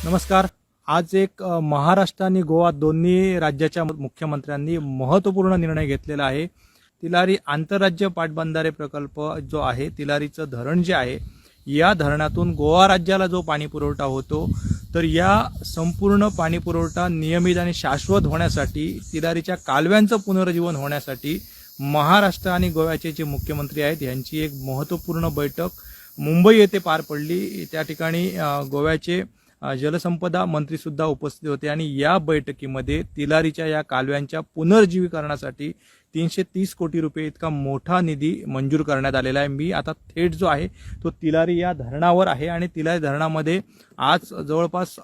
नमस्कार. आज एक महाराष्ट्र आणि गोवा दोन्ही राज्याच्या मुख्यमंत्र्यांनी महत्त्वपूर्ण निर्णय घेतलेला आहे. तिलारी आंतरराज्य पाटबंधारे प्रकल्प जो आहे, तिलारीचं धरण जे आहे, या धरणातून गोवा राज्याला जो पाणी पुरवठा होतो, तर या संपूर्ण पाणी पुरवठा नियमित आणि शाश्वत होण्यासाठी, तिलारीच्या कालव्यांचं पुनरुज्जीवन होण्यासाठी महाराष्ट्र आणि गोव्याचे जे मुख्यमंत्री आहेत यांची एक महत्त्वपूर्ण बैठक मुंबई येथे पार पडली. त्या ठिकाणी गोव्याचे जलसंपदा मंत्री सुद्धा उपस्थित होते आणि या बैठकीमध्ये तिलारीच्या या कालव्यांच्या पुनर्जीवीकरणासाठी 330 कोटी रुपये इतका मोठा निधी मंजूर करण्यात आलेला आहे. मी आता थेट जो आहे तो तिलारी या धरणावर आहे आणि तिलारी धरणामध्ये आज जवळपास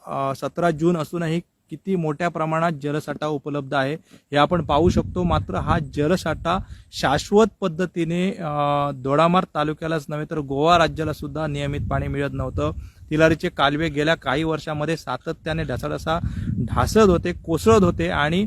17 जून असूनही किती मोठ्या प्रमाणात जलसाठा उपलब्ध आहे हे आपण पाहू शकतो. मात्र हा जलसाठा शाश्वत पद्धतीने दोडामार्ग तालुक्यालाच नव्हे तर गोवा राज्याला सुद्धा नियमित पाणी मिळत नव्हतं. तिलारीचे कालवे गेल्या काही वर्षामध्ये सातत्याने ढासळत होते, कोसळत होते आणि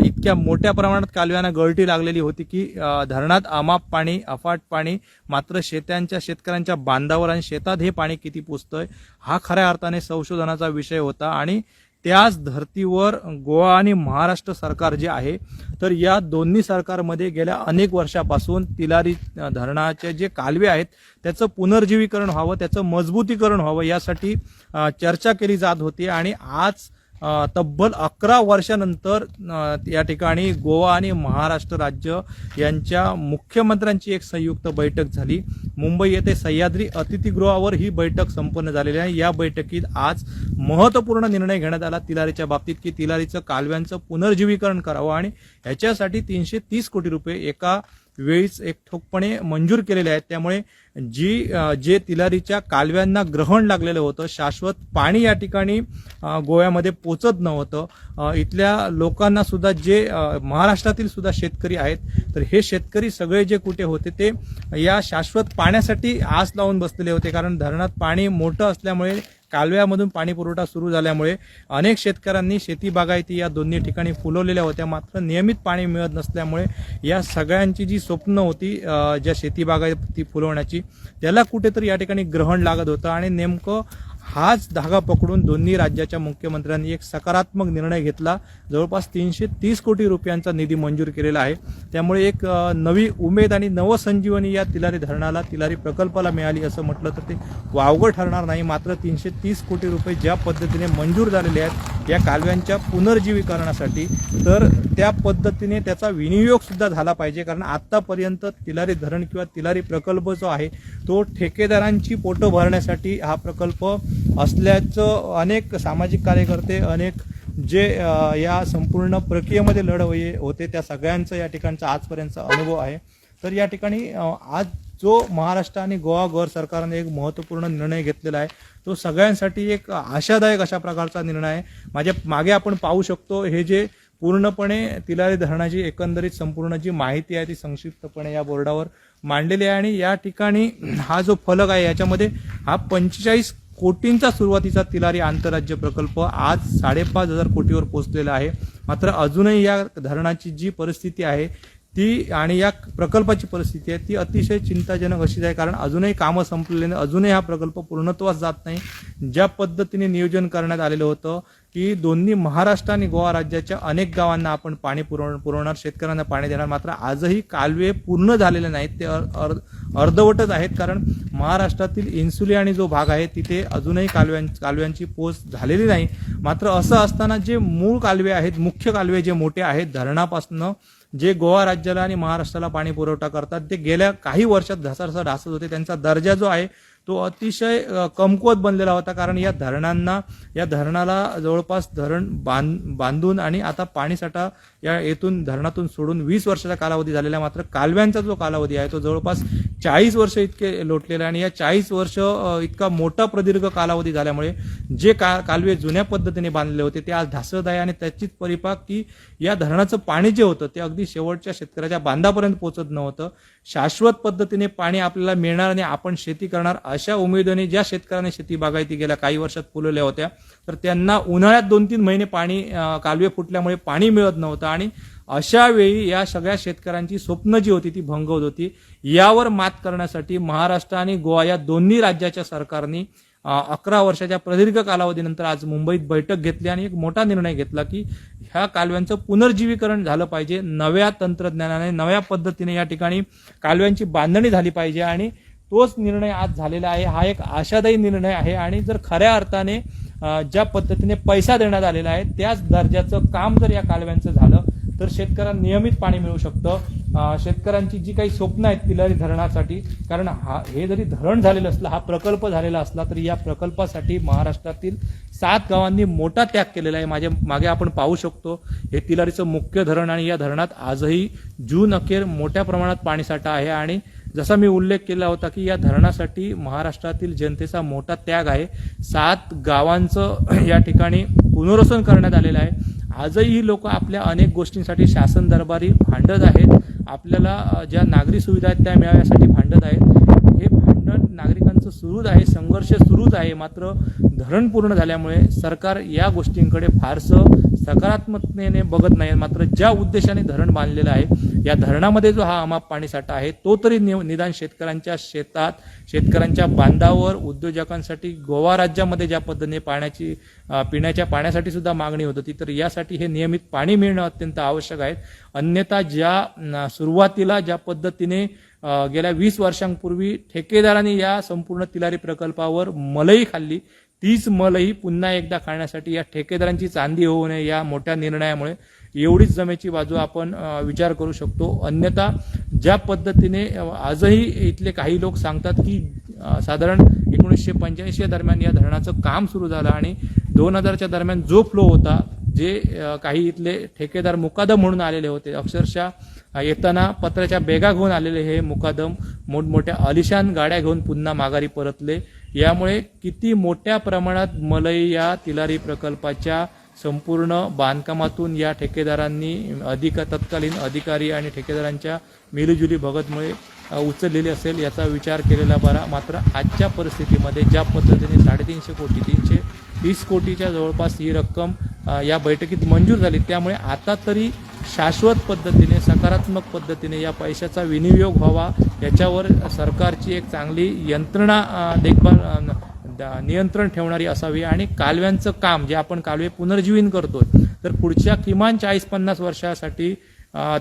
इतक्या मोठ्या प्रमाणात कालव्यांना गळती लागलेली होती की धरणात अमाप पाणी, अफाट पाणी, मात्र शेतकऱ्यांच्या बांधावर आणि शेतात हे पाणी किती पोचतंय हा खऱ्या अर्थाने संशोधनाचा विषय होता. आणि त्याच धर्तीवर गोवा आणि महाराष्ट्र सरकार जे आहे, तर या दोन्ही सरकारमध्ये गेल्या अनेक वर्षापासून तिलारी धरणाचे जे कालवे आहेत त्याचं पुनर्जीवीकरण व्हावं, त्याचं मजबूतीकरण व्हावं यासाठी चर्चा केली जात होती. आणि आज तब्बल 11 वर्षानंतर या ठिकाणी गोवा आणि महाराष्ट्र राज्य यांच्या मुख्यमंत्र्यांची एक संयुक्त बैठक झाली. मुंबई येथे सह्याद्री अतिथीगृहावर ही बैठक संपन्न झालेली आहे. या बैठकीत आज महत्त्वपूर्ण निर्णय घेण्यात आला तिलारीच्या बाबतीत की तिलारीचं कालव्यांचं पुनर्जीवीकरण करावं आणि याच्यासाठी 330 कोटी रुपये एका वेळीच एक ठोकपणे मंजूर केलेले आहेत. त्यामुळे जे तिलारीच्या कालव्यांना ग्रहण लागलेलं होतं, शाश्वत पाणी या ठिकाणी गोव्यामध्ये पोचत नव्हतं, इथल्या लोकांना सुद्धा जे महाराष्ट्रातील सुद्धा शेतकरी आहेत, तर हे शेतकरी सगळे जे कुठे होते ते या शाश्वत पाण्यासाठी आस लावून बसलेले होते. कारण धरणात पाणी मोठं असल्यामुळे, कालव्यामधून पाणी पुरवठा सुरू झाल्यामुळे अनेक शेतकऱ्यांनी शेती बागायती या दोन्ही ठिकाणी फुलवलेल्या होत्या. मात्र नियमित पाणी मिळत नसल्यामुळे या सगळ्यांची जी स्वप्न होती ज्या शेती बागायती फुलवण्याची, त्याला कुठेतरी या ठिकाणी ग्रहण लागत होतं. आणि नेमकं हाच धागा पकडून दोन्ही राज्याच्या मुख्यमंत्र्यांनी एक सकारात्मक निर्णय घेतला. जवळपास 330 कोटी रुपयांचा निधी मंजूर केलेला आहे. त्यामुळे एक नवी उमेद आणि नवसंजीवनी या तिलारी धरणाला, तिलारी प्रकल्पाला मिळाली असं म्हटलं तर ते वावगं ठरणार नाही. मात्र 330 कोटी रुपये ज्या पद्धतीने मंजूर झालेले आहेत या कालव्यांच्या पुनर्जीवीकरणासाठी, तर त्या पद्धतीने त्याचा विनियोग सुद्धा झाला पाहिजे. कारण आतापर्यंत तिलारी धरण किंवा तिलारी प्रकल्प जो आहे तो ठेकेदारांची पोटं भरण्यासाठी हा प्रकल्प असल्याचं अनेक सामाजिक कार्यकर्ते, अनेक जे या संपूर्ण प्रक्रियेमध्ये लढवय्ये होते त्या सगळ्यांचा या ठिकाणचा आजपर्यंतचा अनुभव आहे. तर या ठिकाणी आज जो महाराष्ट्र आणि गोवा गौर सरकारने एक महत्त्वपूर्ण निर्णय घेतलेला आहे तो सगळ्यांसाठी एक आशादायक अशा प्रकारचा निर्णय आहे. माझ्या मागे आपण पाहू शकतो हे जे पूर्णपणे तिलारी धरणाची एकंदरीत संपूर्ण जी माहिती आहे ती संक्षिप्तपणे या बोर्डावर मांडलेली आहे. आणि या ठिकाणी हा जो फलक आहे याच्यामध्ये हा 45 कोटींचा सुरुवातीचा तिलारी आंतरराज्य प्रकल्प आज 5,500 कोटीवर पोहोचलेला आहे. मात्र अजूनही या धरणाची जी परिस्थिती आहे ती आणि या प्रकल्पाची परिस्थिती आहे ती अतिशय चिंताजनक अशीच आहे. कारण अजूनही कामं संपलेले नाही, अजूनही हा प्रकल्प पूर्णत्वास जात नाही. ज्या पद्धतीने नियोजन करण्यात आलेलं होतं की दोन्ही महाराष्ट्र आणि गोवा राज्याच्या अनेक गावांना आपण पाणी पुरवणार, शेतकऱ्यांना पाणी देणार, मात्र आजही कालवे पूर्ण झालेले नाहीत, ते अर्धवटच आहेत. कारण महाराष्ट्रातील इन्सुली आणि जो भाग आहे तिथे अजूनही कालव्यांची पोच झालेली नाही. मात्र असं असताना जे मूळ कालवे आहेत, मुख्य कालवे जे मोठे आहेत धरणापासून जे गोवा राज्याला आणि महाराष्ट्राला पाणी पुरवठा करतात, ते गेल्या काही वर्षात ढासळत होते. त्यांचा दर्जा जो आहे तो अतिशय कमकुवत बनलेला होता. कारण या धरणाला जवळपास धरण बांधून आणि आता पाणीसाठा या येथून धरणातून सोडून 20 वर्षाचा कालावधी झालेला. मात्र कालव्यांचा जो कालावधी आहे तो जवळपास 40 वर्ष इतके लोटलेला आहे. आणि या 40 वर्ष इतका मोठा प्रदीर्घ कालावधी झाल्यामुळे जे कालवे जुन्या पद्धतीने बांधलेले होते ते आज ढासळत आहे. आणि त्याचीच परिपाक की या धरणाचं पाणी जे होतं ते अगदी शेवटच्या शेतकऱ्याच्या बांधापर्यंत पोहोचत नव्हतं. शाश्वत पद्धतीने पाणी आपल्याला मिळणार आणि आपण शेती करणार अशा उमेदीने ज्या शेतकऱ्यांनी शेती बागायती गेल्या काही वर्षात फुलवल्या होत्या, तर त्यांना उन्हाळ्यात 2-3 महिने पाणी कालवे फुटल्यामुळे पाणी मिळत नव्हतं. आणि अशा वेळी या सगळ्या शेतकऱ्यांची स्वप्न जी होती ती भंगवत होती. यावर मात करण्यासाठी महाराष्ट्र आणि गोवा या दोन्ही राज्याच्या सरकारनी 11 वर्षाच्या प्रदीर्घ कालावधीनंतर आज मुंबईत बैठक घेतली आणि एक मोठा निर्णय घेतला की ह्या कालव्यांचं पुनर्जीवीकरण झालं पाहिजे, नव्या तंत्रज्ञानाने नव्या पद्धतीने या ठिकाणी कालव्यांची बांधणी झाली पाहिजे आणि तोच निर्णय आज झालेला आहे। हा एक आशादायी निर्णय आहे आणि जर खऱ्या अर्थाने ज्या पद्धतीने पैसा देण्यात आलेला आहे त्याच दर्जाचं काम जर या कालव्यांचं झालं तर शेतकऱ्यांना नियमित पाणी मिळू शकतं। शेतकऱ्यांची जी काही स्वप्न आहेत तिलारी धरणासाठी, कारण हे जरी धरण झालेलं असलं, हा प्रकल्प झालेला असला तरी या प्रकल्पासाठी महाराष्ट्रातील 7 गावांनी मोठा त्याग केलेला आहे। मागे आपण पाहू शकतो हे तिलारीचं मुख्य धरण आणि या धरणात आजही जून अखेर मोठ्या प्रमाणात पाणीसाठा आहे आणि जसा मी उल्लेख केला होता की या धरणासाठी महाराष्ट्रातील जनतेचा मोठा त्याग आहे। 7 गावांचं या ठिकाणी पुनर्वसन करण्यात आलेलं आहे। आजही ही लोक आपल्या अनेक गोष्टींसाठी शासन दरबारी भांडत आहेत, आपल्याला ज्या नागरी सुविधा आहेत त्या मिळाव्यासाठी भांडत आहेत। हे भांडण नागरिकांचं सुरूच आहे, संघर्ष सुरूच आहे। मात्र धरण पूर्ण झाल्यामुळे सरकार या गोष्टींकडे फारसं सकारात्मकतेने बघत नाही। मात्र ज्या उद्देशाने धरण बांधलेलं आहे या धरणामध्ये जो हा अमाप पाणीसाठा आहे तो तरी निदान शेतकऱ्यांच्या शेतात, शेतकऱ्यांच्या बांधावर, उद्योजकांसाठी गोवा राज्यामध्ये ज्या पद्धतीने पिण्याच्या पाण्यासाठी सुद्धा मागणी होत होती तर यासाठी हे नियमित पाणी मिळणं अत्यंत आवश्यक आहे। अन्यथा सुरुवातीला ज्या पद्धतीने गेल्या 20 वर्षांपूर्वी ठेकेदारांनी या संपूर्ण तिलारी प्रकल्पावर मलई खाल्ली, तीच मलई पुन्हा एकदा खाण्यासाठी या ठेकेदारांची चांदी होऊ नये या मोठ्या निर्णयामुळे एवढीच जमेची बाजू आपण विचार करू शकतो। अन्यथा ज्या पद्धतीने आजही इथले काही लोक सांगतात की साधारण 1985 दरम्यान या धरणाचं काम सुरू झालं आणि 2000च्या दरम्यान जो फ्लो होता, जे काही इथले ठेकेदार मुकादम म्हणून आलेले होते, अक्षरशः येताना पत्राच्या बेगा घेऊन आलेले हे मुकादम मोठमोठ्या आलिशान गाड्या घेऊन पुन्हा माघारी परतले। यामुळे किती मोठ्या प्रमाणात मलई या तिलारी प्रकल्पाच्या संपूर्ण बांधकामातून या ठेकेदारांनी तत्कालीन अधिकारी आणि ठेकेदारांच्या मिलीजुली भगतमुळे उचललेली असेल याचा विचार केलेला बरा। मात्र आजच्या परिस्थितीमध्ये ज्या पद्धतीने 350 कोटी 330 कोटीच्या जवळपास ही रक्कम या बैठकीत मंजूर झाली, त्यामुळे आता तरी शाश्वत पद्धतीने, सकारात्मक पद्धतीने या पैशाचा विनियोग व्हावा याच्यावर सरकारची एक चांगली यंत्रणा नियंत्रण ठेवणारी असावी आणि कालव्यांचं काम जे आपण कालवे पुनर्जीवन करतोय तर पुढच्या किमान 40-50 वर्षासाठी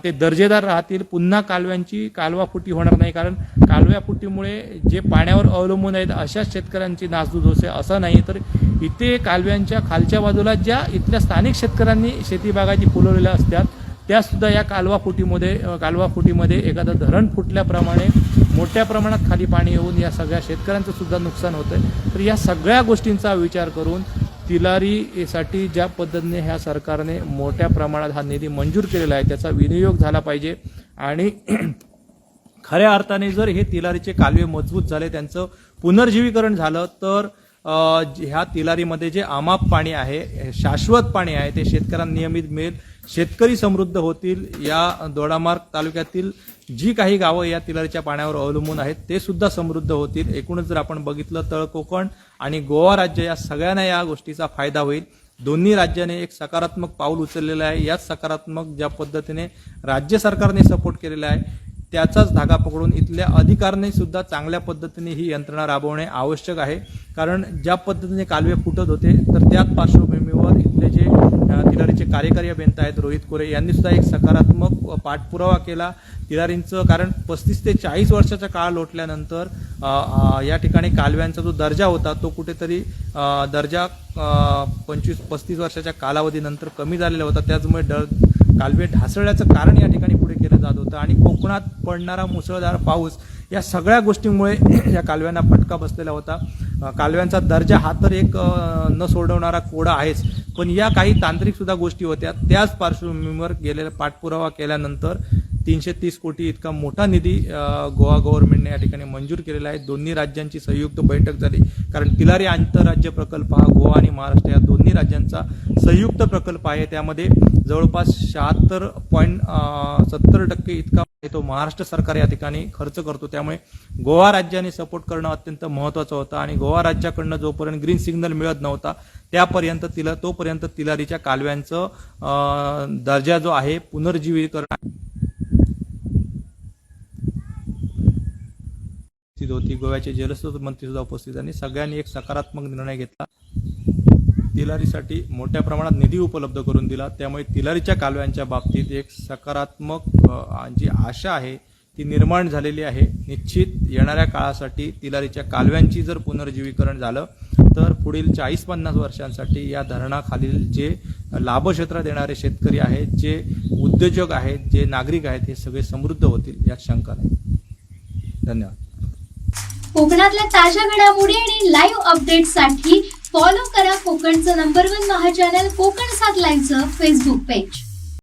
ते दर्जेदार राहतील। पुन्हा कालवाफुटी होणार नाही, कारण कालव्याफुटीमुळे जे पाण्यावर अवलंबून आहेत अशा शेतकऱ्यांची नासधूस होते असं नाही, तर इथे कालव्यांच्या खालच्या बाजूला ज्या इथल्या स्थानिक शेतकऱ्यांनी शेती बागायती फुलवलेल्या असतात त्यासुद्धा या कालवाफुटीमध्ये एखादं धरण फुटल्याप्रमाणे मोठ्या प्रमाणात खाली पाणी येऊन या सगळ्या शेतकऱ्यांचं सुद्धा नुकसान होतंय। तर या सगळ्या गोष्टींचा विचार करून तिलारीसाठी ज्या पद्धतीने ह्या सरकारने मोठ्या प्रमाणात हा निधी मंजूर केलेला आहे त्याचा विनियोग झाला पाहिजे आणि खऱ्या अर्थाने जर हे तिलारीचे कालवे मजबूत झाले, त्यांचं पुनर्जीवीकरण झालं तर ह्या तिलारीमध्ये जे अमाप पाणी आहे, शाश्वत पाणी आहे, ते शेतकऱ्यांना नियमित मिळेल, शेतकरी समृद्ध होतील। या दोडामार्ग तालुक्यातील जी काही गावं या तिलारीच्या पाण्यावर अवलंबून आहेत ते सुद्धा समृद्ध होतील। एकूणच जर आपण बघितलं तळ कोकण आणि गोवा राज्य या सगळ्यांना या गोष्टीचा फायदा होईल। दोन्ही राज्याने एक सकारात्मक पाऊल उचललेलं आहे। याच सकारात्मक ज्या पद्धतीने राज्य सरकारने सपोर्ट केलेला आहे त्याचाच धागा पकडून इथल्या अधिकाऱ्यांनी सुद्धा चांगल्या पद्धतीने ही यंत्रणा राबवणे आवश्यक आहे। कारण ज्या पद्धतीने कालवे फुटत होते तर त्याच पार्श्वभूमीवर इथले जे तिलारीचे कार्यकारी अभियंता आहेत रोहित कोरे यांनी सुद्धा एक सकारात्मक पाठपुरावा केला तिलारींचं, कारण 35 ते 40 वर्षाचा काळ लोटल्यानंतर या ठिकाणी कालव्यांचा जो दर्जा होता तो कुठेतरी दर्जा 25-35 वर्षाच्या कालावधीनंतर कमी झालेला होता। त्याचमुळे कालवे ढासळण्याचं कारण या ठिकाणी पुढे केलं जात होतं आणि कोकणात पडणारा मुसळधार पाऊस या सगळ्या गोष्टींमुळे या कालव्यांना फटका बसलेला होता। कालव्यांचा दर्जा हा तर एक न सोडवणारा कोडा आहेच, पण या काही तांत्रिक सुद्धा गोष्टी होत्या। त्याच पार्श्वभूमीवर गेलेला पाठपुरावा केल्यानंतर 330 कोटी इतका मोठा निधी गोवा गव्हर्नमेंटने या ठिकाणी मंजूर केलेला आहे। दोन्ही राज्यांची संयुक्त बैठक झाली, कारण तिलारी आंतरराज्य प्रकल्प हा गोवा आणि महाराष्ट्र या दोन्ही राज्यांचा संयुक्त प्रकल्प आहे। त्यामध्ये जवळपास 76.70% इतका तो महाराष्ट्र सरकार या ठिकाणी खर्च करतो। त्यामुळे गोवा राज्याने सपोर्ट करणं अत्यंत महत्त्वाचं होतं आणि गोवा राज्याकडनं जोपर्यंत ग्रीन सिग्नल मिळत नव्हता तोपर्यंत तिलारीच्या कालव्यांचं दर्जा जो आहे पुनर्जीवीकरण उपस्थित होती, गोव्याचे जलस्रोत मंत्री सुद्धा उपस्थित, आणि सगळ्यांनी एक सकारात्मक निर्णय घेतला. तिलारीसाठी मोठ्या प्रमाणात निधी उपलब्ध करून दिला. त्यामुळे तिलारीच्या कालव्यांच्या बाबतीत एक सकारात्मक जी आशा आहे ती निर्माण झालेली आहे. निश्चित येणाऱ्या काळासाठी तिलारीच्या कालव्यांची जर पुनर्जीवीकरण झालं तर पुढील 40-50 वर्षांसाठी या धरणाखालील जे लाभक्षेत्रात येणारे शेतकरी आहेत, जे उद्योजक आहेत, जे नागरिक आहेत, हे सगळे समृद्ध होतील यात शंका नाही. धन्यवाद. कोकणातल्या ताज्या घडामोडी आणि लाईव्ह अपडेट्ससाठी फॉलो करा कोकणचं नंबर 1 महा चॅनल कोकण 7 लाईव्हचं फेसबुक पेज.